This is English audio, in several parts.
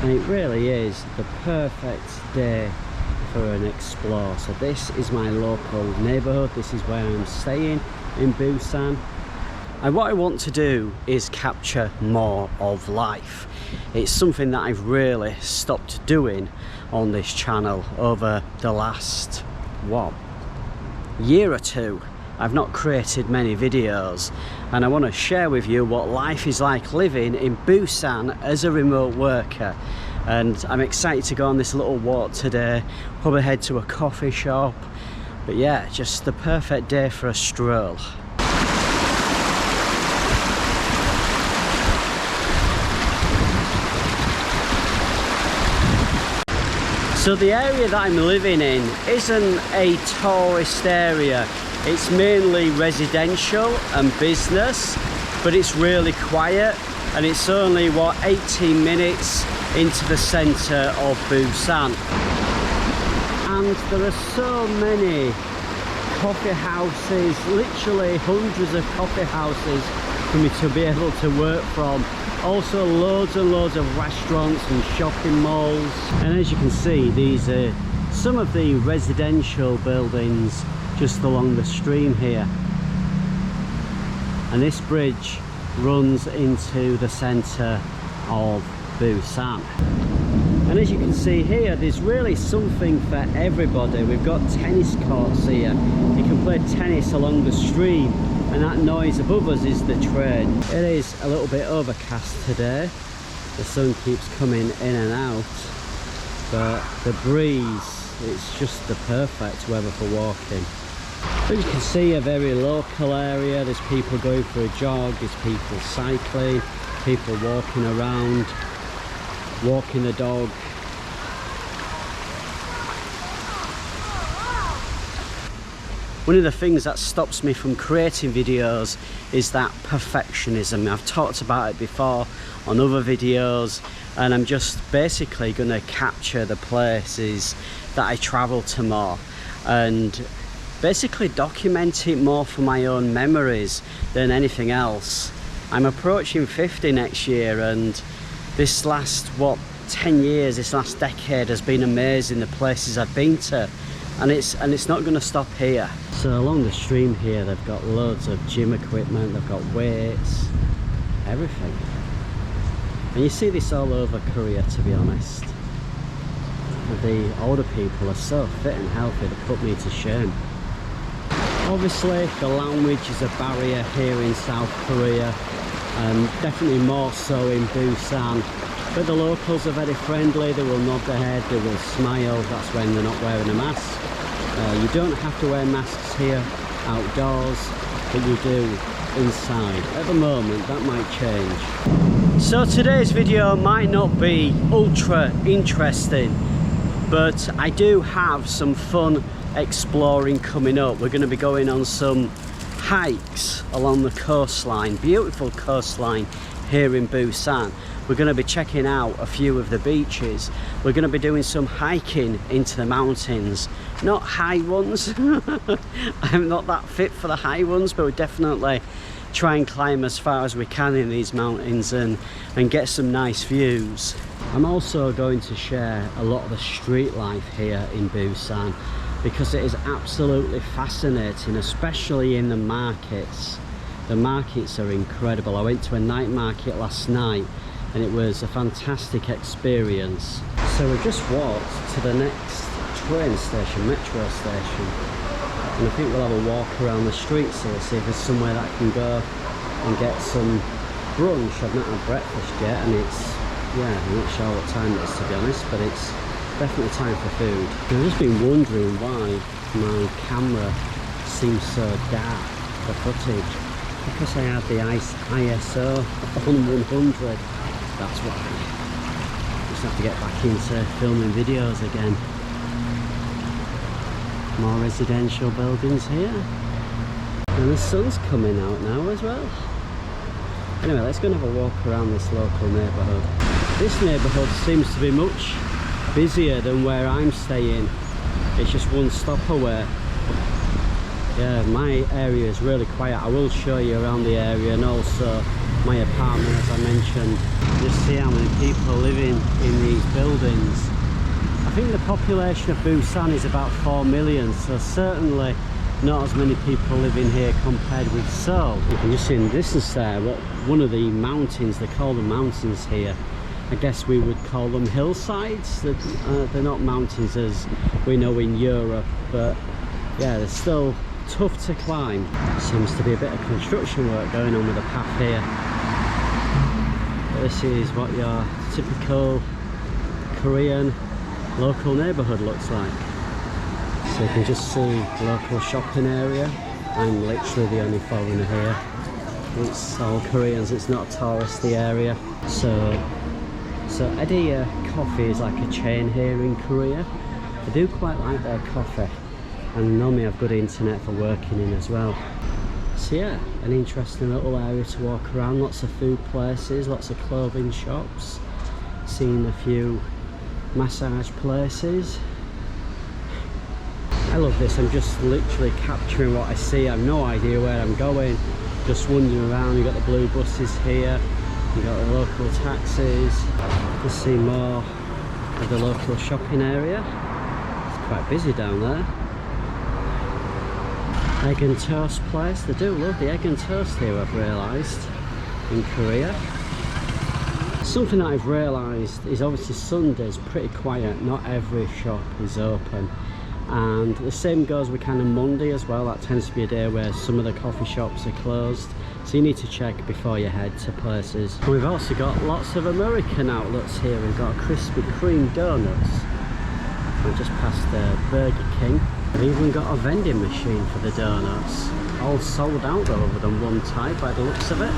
And it really is the perfect day for an explore. So this is my local neighbourhood, this is where I'm staying in Busan. And what I want to do is capture more of life. It's something that I've really stopped doing on this channel over the last, what, year or two. I've not created many videos, and I want to share with you what life is like living in Busan as a remote worker. And I'm excited to go on this little walk today, probably head to a coffee shop. But yeah, just the perfect day for a stroll. So the area that I'm living in isn't a tourist area. It's mainly residential and business, but it's really quiet, and it's only, what, 18 minutes into the centre of Busan. And there are so many coffee houses, literally hundreds of coffee houses for me to be able to work from. Also loads and loads of restaurants and shopping malls. And as you can see, these are some of the residential buildings just along the stream here. And this bridge runs into the centre of Busan. And as you can see here, there's really something for everybody. We've got tennis courts here. You can play tennis along the stream, and that noise above us is the train. It is a little bit overcast today. The sun keeps coming in and out, but the breeze, it's just the perfect weather for walking. But you can see a very local area. There's people going for a jog, there's people cycling, people walking around, walking the dog. One of the things that stops me from creating videos is that perfectionism. I've talked about it before on other videos, and I'm just basically going to capture the places that I travel to more and basically document it more for my own memories than anything else. I'm approaching 50 next year, and this last, what, 10 years, this last decade has been amazing, the places I've been to. And it's not going to stop here. So along the stream here, they've got loads of gym equipment, they've got weights, everything. And you see this all over Korea, to be honest. The older people are so fit and healthy, they put me to shame. Obviously, the language is a barrier here in South Korea, and definitely more so in Busan. But the locals are very friendly, they will nod their head, they will smile, that's when they're not wearing a mask. You don't have to wear masks here outdoors, but you do inside. At the moment, that might change. So today's video might not be ultra interesting, but I do have some fun exploring coming up. We're going to be going on some hikes along the coastline, beautiful coastline here in Busan. We're going to be checking out a few of the beaches. We're going to be doing some hiking into the mountains. Not high ones. I'm not that fit for the high ones, but we'll definitely try and climb as far as we can in these mountains and get some nice views. I'm also going to share a lot of the street life here in Busan, because it is absolutely fascinating, especially in the markets. The markets are incredible. I went to a night market last night, and it was a fantastic experience. So we just walked to the next train station, metro station, and I think we'll have a walk around the streets here, see if there's somewhere that I can go and get some brunch. I've not had breakfast yet, and it's, yeah, I'm not sure what time it is, to be honest, but it's definitely time for food. I've just been wondering why my camera seems so dark, the footage. Because I had the ISO on 100. That's why. Just have to get back into filming videos again. More residential buildings here. And the sun's coming out now as well. Anyway, let's go and have a walk around this local neighbourhood. This neighbourhood seems to be much busier than where I'm staying. It's just one stop away. Yeah, my area is really quiet. I will show you around the area, and also my apartment, as I mentioned. Just see how many people are living in these buildings. I think the population of Busan is about 4 million, so certainly not as many people living here compared with Seoul. You can just see in the distance there one of the mountains, they call them mountains here. I guess we would call them hillsides. They're not mountains as we know in Europe, but yeah, they're still tough to climb. Seems to be a bit of construction work going on with the path here. This is what your typical Korean local neighbourhood looks like. So you can just see the local shopping area. I'm literally the only foreigner here. It's all Koreans, it's not a touristy area. So Eddie Coffee is like a chain here in Korea. I do quite like their coffee, and normally have good internet for working in as well. So yeah, an interesting little area to walk around. Lots of food places, lots of clothing shops. Seen a few massage places. I love this. I'm just literally capturing what I see. I have no idea where I'm going. Just wandering around. You've got the blue buses here. You've got the local taxis. You see more of the local shopping area. It's quite busy down there. Egg and toast place. They do love the egg and toast here, I've realised, in Korea. Something that I've realised is obviously Sunday's pretty quiet. Not every shop is open. And the same goes with kind of Monday as well. That tends to be a day where some of the coffee shops are closed, so you need to check before you head to places. And we've also got lots of American outlets here. We've got Krispy Kreme donuts. I just passed Burger King. They've even got a vending machine for the donuts. All sold out though, other than one type by the looks of it.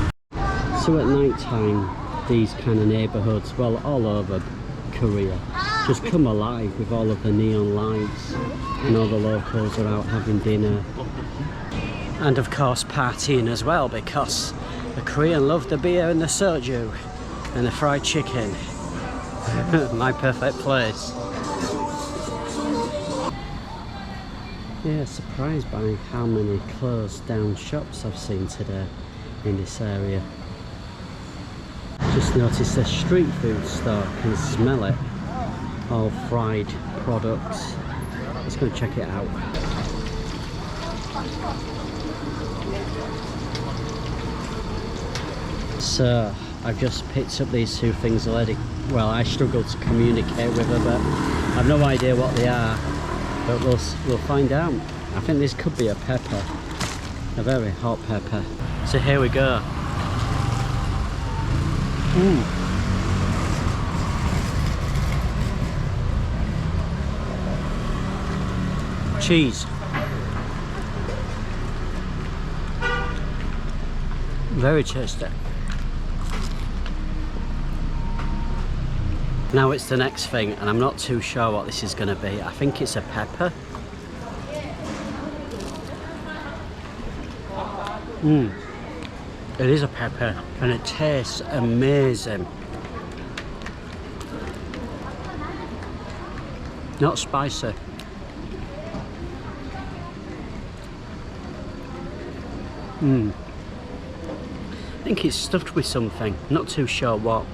So at night time, these kind of neighbourhoods, well, all over Korea, just come alive with all of the neon lights, and all the locals are out having dinner, and of course partying as well, because the Korean love the beer and the soju and the fried chicken. My perfect place. Yeah, surprised by how many closed down shops I've seen today in this area. Just noticed a street food store, can smell it. All fried products. Let's go check it out. So I've just picked up these two things already. Well, I struggle to communicate with her, but I've no idea what they are. But we'll find out. I think this could be a pepper, a very hot pepper. So here we go. Cheese. Very tasty. Now it's the next thing, and I'm not too sure what this is going to be. I think it's a pepper. It is a pepper, and it tastes amazing. Not spicy. I think it's stuffed with something, not too sure what.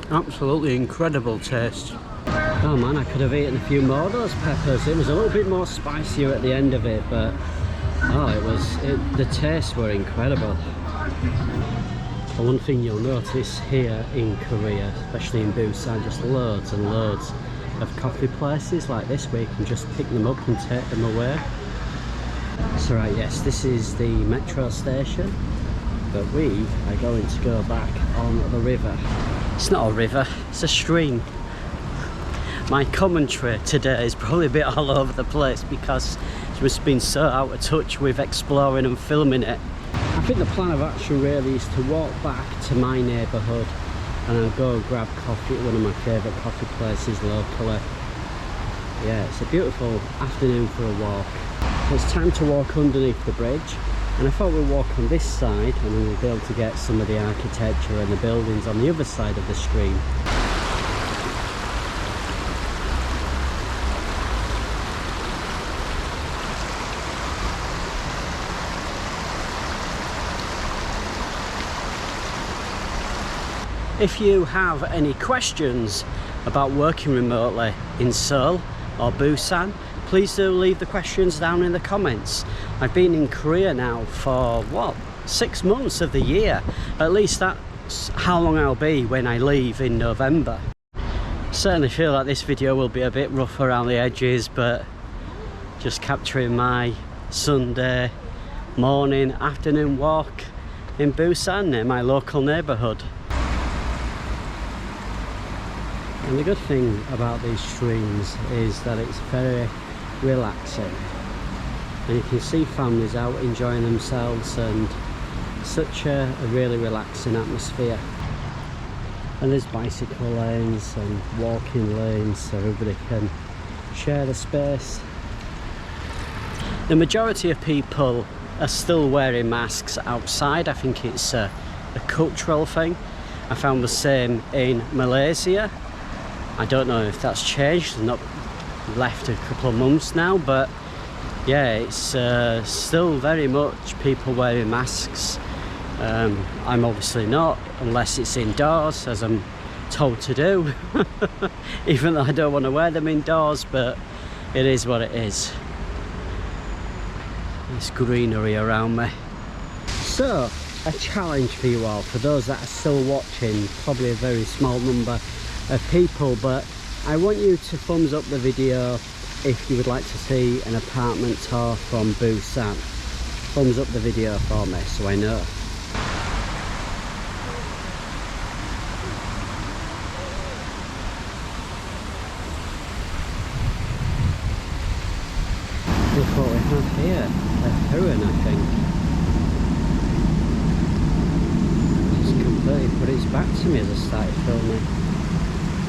Absolutely incredible taste. Oh man, I could have eaten a few more of those peppers. It was a little bit more spicier at the end of it, but the tastes were incredible. The one thing you'll notice here in Korea, especially in Busan, just loads and loads of coffee places like this where you can just pick them up and take them away. So right, yes, this is the metro station, but we are going to go back on the river. It's not a river, it's a stream. My commentary today is probably a bit all over the place because it's just been so out of touch with exploring and filming it. I think the plan of action really is to walk back to my neighbourhood and I'll go and grab coffee at one of my favourite coffee places locally. Yeah, it's a beautiful afternoon for a walk. It's time to walk underneath the bridge, and I thought we'd walk on this side and then we'll be able to get some of the architecture and the buildings on the other side of the stream. If you have any questions about working remotely in Seoul or Busan, please do leave the questions down in the comments. I've been in Korea now for, what, 6 months of the year. At least that's how long I'll be when I leave in November. Certainly feel like this video will be a bit rough around the edges, but just capturing my Sunday morning, afternoon walk in Busan near my local neighbourhood. And the good thing about these streams is that it's very relaxing, and you can see families out enjoying themselves, and such a really relaxing atmosphere. And there's bicycle lanes and walking lanes so everybody can share the space. The majority of people are still wearing masks outside. I think it's a cultural thing. I found the same in Malaysia. I don't know if that's changed. I've not left a couple of months now, but yeah, it's still very much people wearing masks. I'm obviously not, unless it's indoors, as I'm told to do. Even though I don't want to wear them indoors, but it is what it is. There's greenery around me. So, a challenge for you all, for those that are still watching, probably a very small number of people, but I want you to thumbs up the video if you would like to see an apartment tour from Busan. Thumbs up the video for me so I know. Look what we have here, a heron, I think. Just completely put its back to me as I started filming.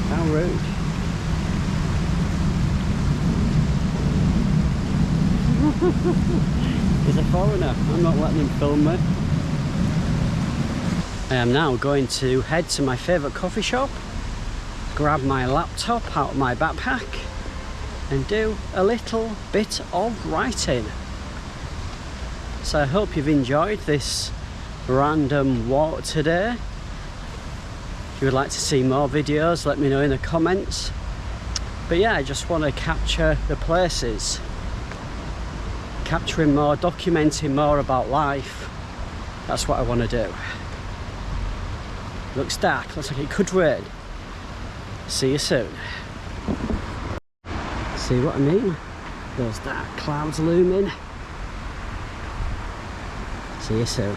How rude. He's a foreigner, I'm not letting him film me. I am now going to head to my favourite coffee shop, grab my laptop out of my backpack and do a little bit of writing. So I hope you've enjoyed this random walk today. If you would like to see more videos, let me know in the comments. But yeah, I just want to capture the places, capturing more, documenting more about life. That's what I want to do. Looks dark, looks like it could rain. See you soon. See what I mean? Those dark clouds looming. See you soon.